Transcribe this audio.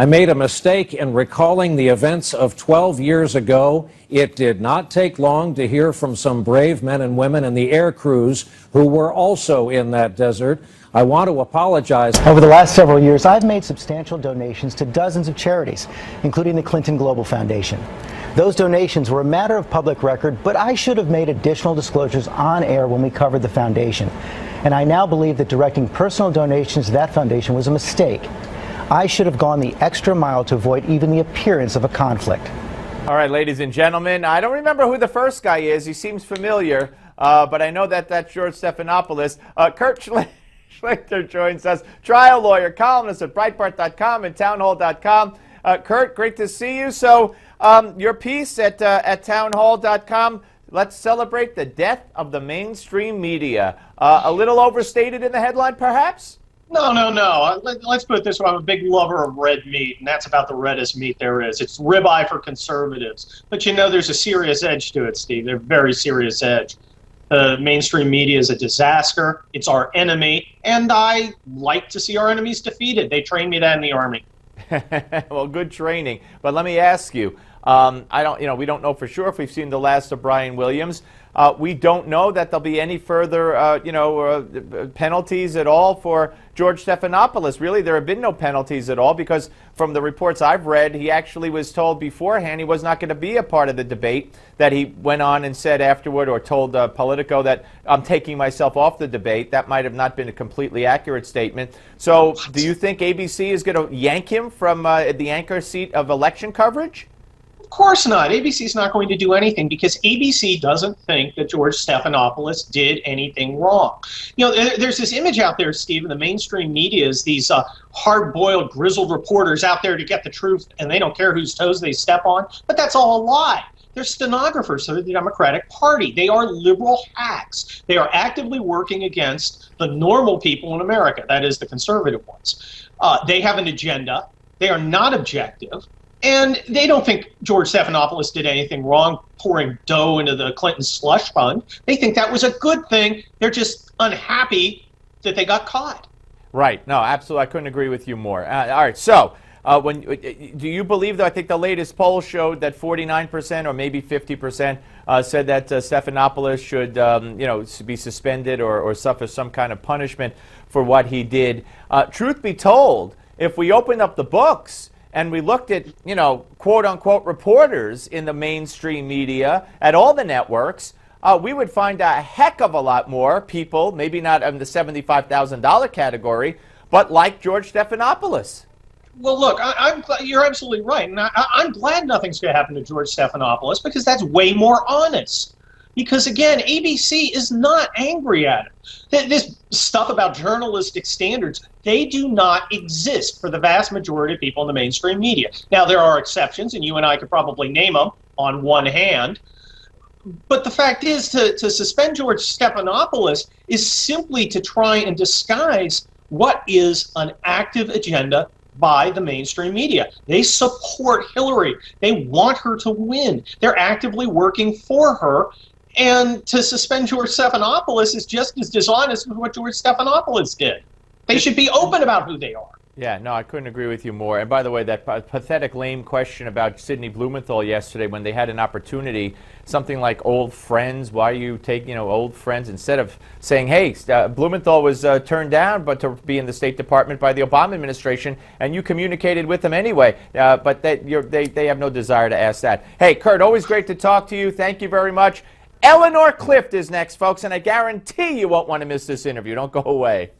I made a mistake in recalling the events of 12 years ago. It did not take long to hear from some brave men and women in the air crews who were also in that desert. I want to apologize. Over the last several years, I've made substantial donations to dozens of charities, including the Clinton Global Foundation. Those donations were a matter of public record, but I should have made additional disclosures on air when we covered the foundation. And I now believe that directing personal donations to that foundation was a mistake. I should have gone the extra mile to avoid even the appearance of a conflict. All right, ladies and gentlemen, I don't remember who the first guy is. He seems familiar, but I know that that's George Stephanopoulos. Kurt Schlichter joins us, trial lawyer, columnist at Breitbart.com and townhall.com. Kurt, great to see you. So your piece at townhall.com, let's celebrate the death of the mainstream media. A little overstated in the headline, perhaps? No. Let's put it this way. I'm a big lover of red meat, and that's about the reddest meat there is. It's ribeye for conservatives. But you know there's a serious edge to it, Steve. There's a very serious edge. The mainstream media is a disaster. It's our enemy, and I like to see our enemies defeated. They trained me that in the Army. Well, good training. But let me ask you, we don't know for sure if we've seen the last of Brian Williams. We don't know that there'll be any further, penalties at all for George Stephanopoulos. Really, there have been no penalties at all because from the reports I've read, he actually was told beforehand he was not going to be a part of the debate, that he went on and said afterward or told Politico that I'm taking myself off the debate. That might have not been a completely accurate statement. So do you think ABC is going to yank him from the anchor seat of election coverage? Of course not. ABC is not going to do anything because ABC doesn't think that George Stephanopoulos did anything wrong. You know, there's this image out there, Steve, in the mainstream media is these hard-boiled, grizzled reporters out there to get the truth, and they don't care whose toes they step on. But that's all a lie. They're stenographers for the Democratic Party. They are liberal hacks. They are actively working against the normal people in America, that is, the conservative ones. They have an agenda. They are not objective. And they don't think George Stephanopoulos did anything wrong pouring dough into the Clinton slush fund. They think that was a good thing. They're just unhappy that they got caught. Right. No, absolutely. I couldn't agree with you more. All right. So do you believe that I think the latest poll showed that 49% or maybe 50% said that Stephanopoulos should be suspended or suffer some kind of punishment for what he did? Truth be told, if we open up the books and we looked at, quote-unquote reporters in the mainstream media at all the networks, we would find a heck of a lot more people, maybe not in the $75,000 category, but like George Stephanopoulos. Well, look, you're absolutely right. And I'm glad nothing's going to happen to George Stephanopoulos because that's way more honest. Because, again, ABC is not angry at him. This stuff about journalistic standards, they do not exist for the vast majority of people in the mainstream media. Now, there are exceptions, and you and I could probably name them on one hand. But the fact is, to suspend George Stephanopoulos is simply to try and disguise what is an active agenda by the mainstream media. They support Hillary. They want her to win. They're actively working for her. And to suspend George Stephanopoulos is just as dishonest as what George Stephanopoulos did. They should be open about who they are. Yeah, no, I couldn't agree with you more. And by the way, that pathetic, lame question about Sidney Blumenthal yesterday when they had an opportunity, something like old friends, why you take, old friends, instead of saying, hey, Blumenthal was turned down but to be in the State Department by the Obama administration, and you communicated with them anyway. But they have no desire to ask that. Hey, Kurt, always great to talk to you. Thank you very much. Eleanor Clift is next, folks, and I guarantee you won't want to miss this interview. Don't go away.